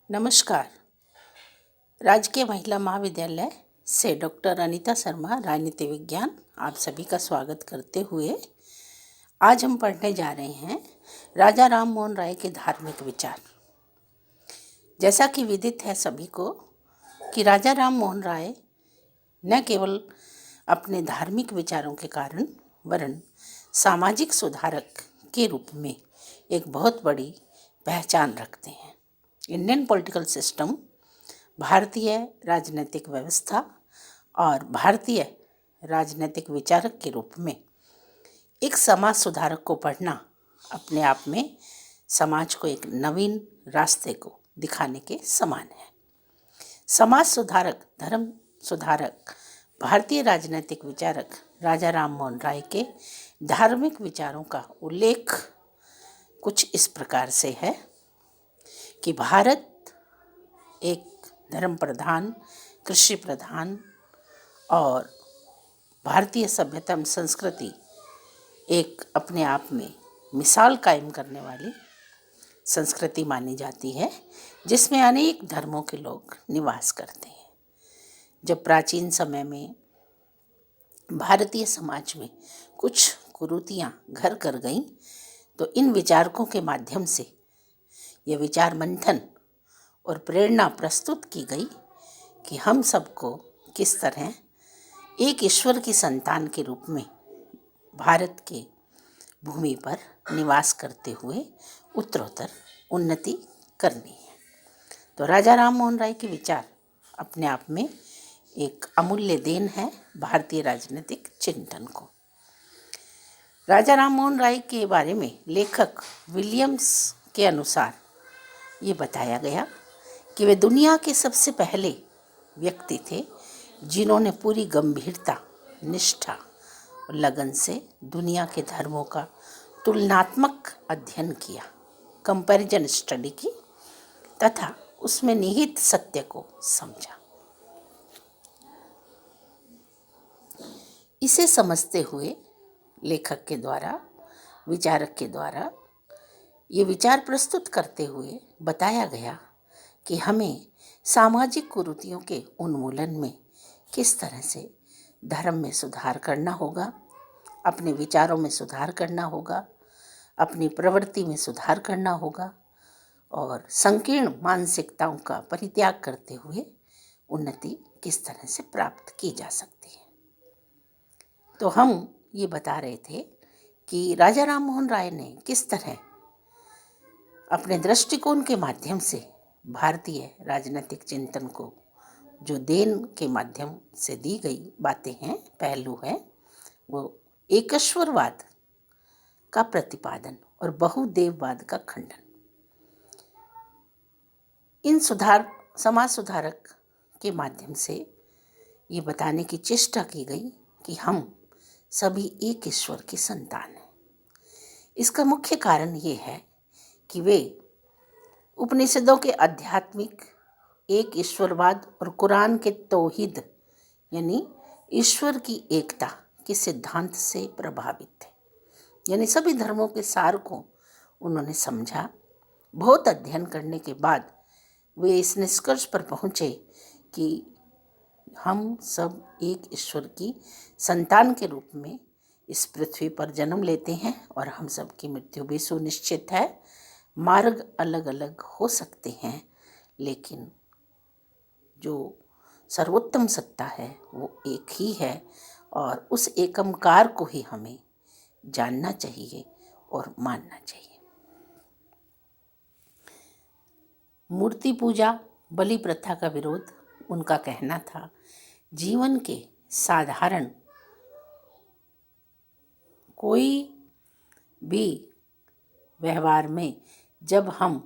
नमस्कार। राजकीय महिला महाविद्यालय से डॉक्टर अनीता शर्मा, राजनीति विज्ञान, आप सभी का स्वागत करते हुए आज हम पढ़ने जा रहे हैं राजा राम मोहन राय के धार्मिक विचार। जैसा कि विदित है सभी को कि राजा राम मोहन राय न केवल अपने धार्मिक विचारों के कारण वरन सामाजिक सुधारक के रूप में एक बहुत बड़ी पहचान रखते हैं। इंडियन पॉलिटिकल सिस्टम, भारतीय राजनीतिक व्यवस्था और भारतीय राजनीतिक विचारक के रूप में एक समाज सुधारक को पढ़ना अपने आप में समाज को एक नवीन रास्ते को दिखाने के समान है। समाज सुधारक, धर्म सुधारक, भारतीय राजनीतिक विचारक राजा राम मोहन राय के धार्मिक विचारों का उल्लेख कुछ इस प्रकार से है कि भारत एक धर्म प्रधान, कृषि प्रधान और भारतीय सभ्यता एवं संस्कृति एक अपने आप में मिसाल कायम करने वाली संस्कृति मानी जाती है, जिसमें अनेक धर्मों के लोग निवास करते हैं। जब प्राचीन समय में भारतीय समाज में कुछ कुरीतियाँ घर कर गईं, तो इन विचारकों के माध्यम से ये विचार मंथन और प्रेरणा प्रस्तुत की गई कि हम सबको किस तरह एक ईश्वर की संतान के रूप में भारत के भूमि पर निवास करते हुए उत्तरोत्तर उन्नति करनी है। तो राजा राम मोहन राय के विचार अपने आप में एक अमूल्य देन है भारतीय राजनीतिक चिंतन को। राजा राम मोहन राय के बारे में लेखक विलियम्स के अनुसार ये बताया गया कि वे दुनिया के सबसे पहले व्यक्ति थे जिन्होंने पूरी गंभीरता, निष्ठा और लगन से दुनिया के धर्मों का तुलनात्मक अध्ययन किया, कंपैरिजन स्टडी की तथा उसमें निहित सत्य को समझा। इसे समझते हुए लेखक के द्वारा, विचारक के द्वारा ये विचार प्रस्तुत करते हुए बताया गया कि हमें सामाजिक कुरीतियों के उन्मूलन में किस तरह से धर्म में सुधार करना होगा, अपने विचारों में सुधार करना होगा, अपनी प्रवृत्ति में सुधार करना होगा और संकीर्ण मानसिकताओं का परित्याग करते हुए उन्नति किस तरह से प्राप्त की जा सकती है। तो हम ये बता रहे थे कि राजा राम मोहन राय ने किस तरह अपने दृष्टिकोण के माध्यम से भारतीय राजनीतिक चिंतन को जो देन के माध्यम से दी गई बातें हैं, पहलू हैं, वो एकश्वरवाद का प्रतिपादन और बहुदेववाद का खंडन। इन समाज सुधारक के माध्यम से ये बताने की चेष्टा की गई कि हम सभी एक ईश्वर की संतान हैं। इसका मुख्य कारण ये है कि वे उपनिषदों के आध्यात्मिक एक ईश्वरवाद और कुरान के तौहीद यानी ईश्वर की एकता के सिद्धांत से प्रभावित थे। यानी सभी धर्मों के सार को उन्होंने समझा। बहुत अध्ययन करने के बाद वे इस निष्कर्ष पर पहुँचे कि हम सब एक ईश्वर की संतान के रूप में इस पृथ्वी पर जन्म लेते हैं और हम सब की मृत्यु भी सुनिश्चित है। मार्ग अलग अलग हो सकते हैं, लेकिन जो सर्वोत्तम सत्ता है वो एक ही है और उस एकमकार को ही हमें जानना चाहिए और मानना चाहिए। मूर्ति पूजा, बलि प्रथा का विरोध उनका कहना था। जीवन के साधारण कोई भी व्यवहार में जब हम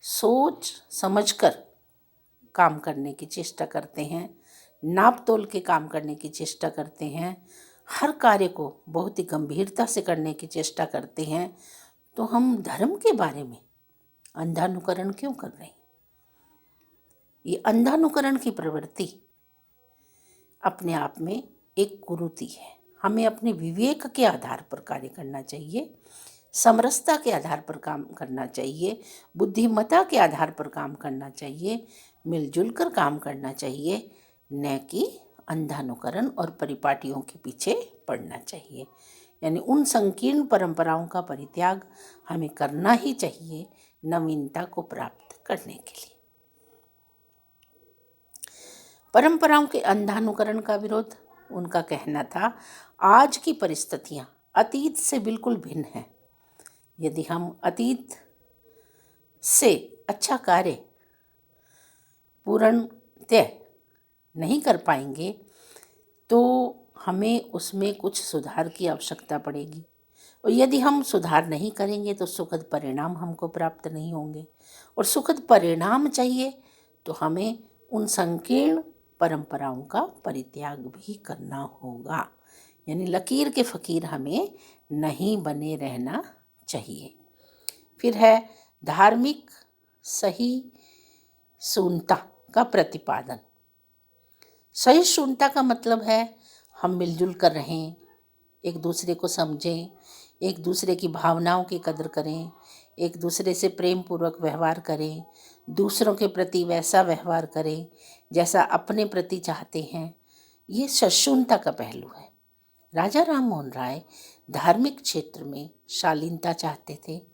सोच समझकर काम करने की चेष्टा करते हैं, नाप तोल के काम करने की चेष्टा करते हैं, हर कार्य को बहुत ही गंभीरता से करने की चेष्टा करते हैं, तो हम धर्म के बारे में अंधानुकरण क्यों कर रहे हैं? ये अंधानुकरण की प्रवृत्ति अपने आप में एक कुरीति है। हमें अपने विवेक के आधार पर कार्य करना चाहिए। समरसता के आधार पर काम करना चाहिए, बुद्धिमत्ता के आधार पर काम करना चाहिए, मिलजुल कर काम करना चाहिए, न कि अंधानुकरण और परिपाटियों के पीछे पड़ना चाहिए। यानी उन संकीर्ण परंपराओं का परित्याग हमें करना ही चाहिए नवीनता को प्राप्त करने के लिए। परंपराओं के अंधानुकरण का विरोध, उनका कहना था आज की परिस्थितियां अतीत से बिल्कुल भिन्न हैं। यदि हम अतीत से अच्छा कार्य पूर्णतः नहीं कर पाएंगे तो हमें उसमें कुछ सुधार की आवश्यकता पड़ेगी, और यदि हम सुधार नहीं करेंगे तो सुखद परिणाम हमको प्राप्त नहीं होंगे, और सुखद परिणाम चाहिए तो हमें उन संकीर्ण परंपराओं का परित्याग भी करना होगा। यानी लकीर के फकीर हमें नहीं बने रहना चाहिए। फिर है धार्मिक सहिष्णुता का प्रतिपादन। सहिष्णुता का मतलब है हम मिलजुल कर रहें, एक दूसरे को समझें, एक दूसरे की भावनाओं की कदर करें, एक दूसरे से प्रेम पूर्वक व्यवहार करें, दूसरों के प्रति वैसा व्यवहार करें जैसा अपने प्रति चाहते हैं। ये सहिष्णुता का पहलू है। राजा राम मोहन राय धार्मिक क्षेत्र में शालीनता चाहते थे,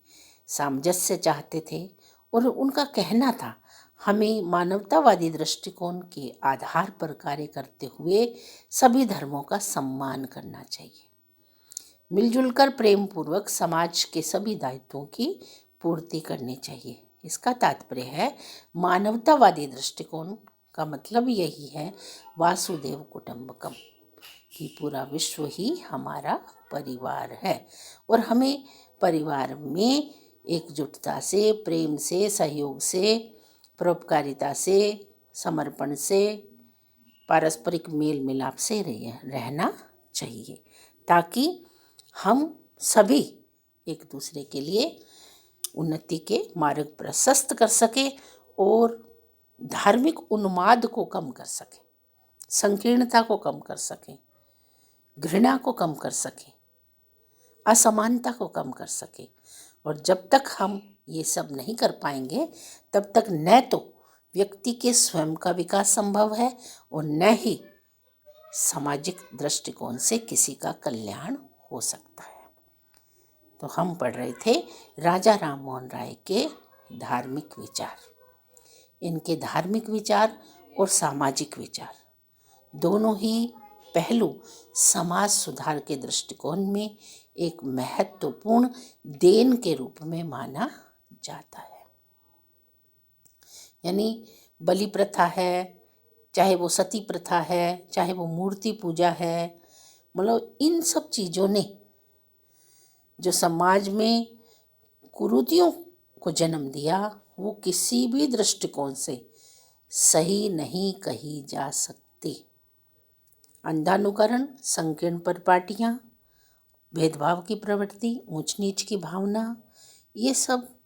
सामंजस्य चाहते थे, और उनका कहना था हमें मानवतावादी दृष्टिकोण के आधार पर कार्य करते हुए सभी धर्मों का सम्मान करना चाहिए। मिलजुल कर प्रेम पूर्वक समाज के सभी दायित्वों की पूर्ति करनी चाहिए। इसका तात्पर्य है मानवतावादी दृष्टिकोण का मतलब यही है वासुदेव कुटुंबकम, कि पूरा विश्व ही हमारा परिवार है, और हमें परिवार में एकजुटता से, प्रेम से, सहयोग से, परोपकारिता से, समर्पण से, पारस्परिक मेल मिलाप से रहना चाहिए, ताकि हम सभी एक दूसरे के लिए उन्नति के मार्ग प्रशस्त कर सके और धार्मिक उन्माद को कम कर सकें, संकीर्णता को कम कर सकें, घृणा को कम कर सकें, असमानता को कम कर सकें। और जब तक हम ये सब नहीं कर पाएंगे तब तक न तो व्यक्ति के स्वयं का विकास संभव है और न ही सामाजिक दृष्टिकोण से किसी का कल्याण हो सकता है। तो हम पढ़ रहे थे राजा राम मोहन राय के धार्मिक विचार। इनके धार्मिक विचार और सामाजिक विचार दोनों ही पहलू समाज सुधार के दृष्टिकोण में एक महत्वपूर्ण देन के रूप में माना जाता है। यानी बलि प्रथा है, चाहे वो सती प्रथा है, चाहे वो मूर्ति पूजा है, मतलब इन सब चीज़ों ने जो समाज में कुरीतियों को जन्म दिया वो किसी भी दृष्टिकोण से सही नहीं कही जा सकती। अंधानुकरण, संकीर्ण परिपाटियाँ, भेदभाव की प्रवृत्ति, ऊंच नीच की भावना, ये सब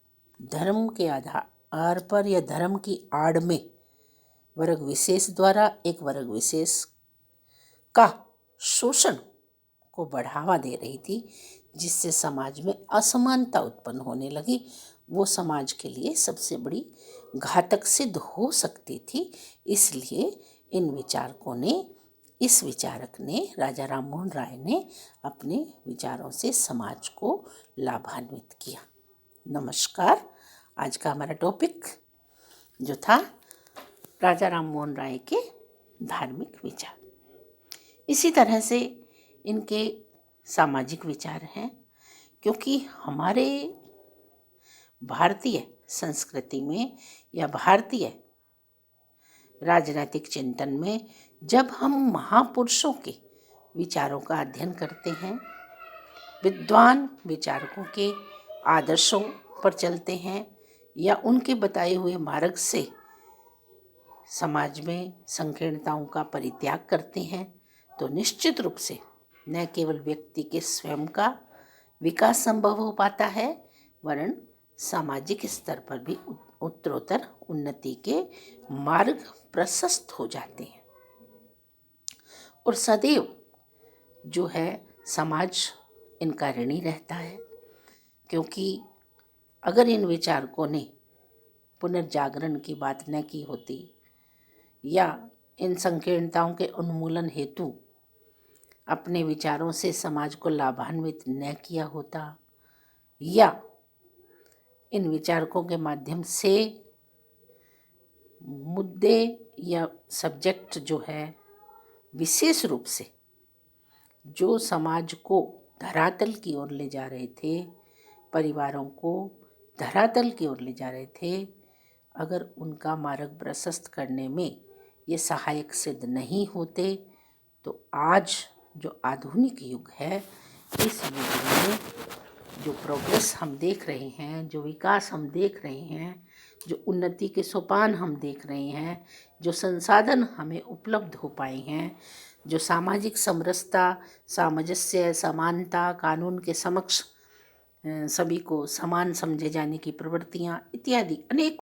धर्म के आधार पर या धर्म की आड़ में वर्ग विशेष द्वारा एक वर्ग विशेष का शोषण को बढ़ावा दे रही थी, जिससे समाज में असमानता उत्पन्न होने लगी। वो समाज के लिए सबसे बड़ी घातक सिद्ध हो सकती थी। इसलिए इन विचारकों ने, इस विचारक ने, राजा राम मोहन राय ने अपने विचारों से समाज को लाभान्वित किया। नमस्कार। आज का हमारा टॉपिक जो था राजा राम मोहन राय के धार्मिक विचार। इसी तरह से इनके सामाजिक विचार हैं, क्योंकि हमारे भारतीय संस्कृति में या भारतीय राजनीतिक चिंतन में जब हम महापुरुषों के विचारों का अध्ययन करते हैं, विद्वान विचारकों के आदर्शों पर चलते हैं या उनके बताए हुए मार्ग से समाज में संकीर्णताओं का परित्याग करते हैं, तो निश्चित रूप से न केवल व्यक्ति के स्वयं का विकास संभव हो पाता है, वरन सामाजिक स्तर पर भी उत्तरोत्तर उन्नति के मार्ग प्रशस्त हो जाते हैं। और सदैव जो है समाज इनका ऋणी रहता है, क्योंकि अगर इन विचारकों ने पुनर्जागरण की बात न की होती या इन संकीर्णताओं के उन्मूलन हेतु अपने विचारों से समाज को लाभान्वित न किया होता या इन विचारकों के माध्यम से मुद्दे या सब्जेक्ट जो है विशेष रूप से जो समाज को धरातल की ओर ले जा रहे थे, परिवारों को धरातल की ओर ले जा रहे थे, अगर उनका मार्ग प्रशस्त करने में ये सहायक सिद्ध नहीं होते तो आज जो आधुनिक युग है, इस युग में जो प्रोग्रेस हम देख रहे हैं, जो विकास हम देख रहे हैं, जो उन्नति के सोपान हम देख रहे हैं, जो संसाधन हमें उपलब्ध हो पाए हैं, जो सामाजिक समरसता, सामंजस्य, समानता, कानून के समक्ष सभी को समान समझे जाने की प्रवृत्तियाँ इत्यादि अनेक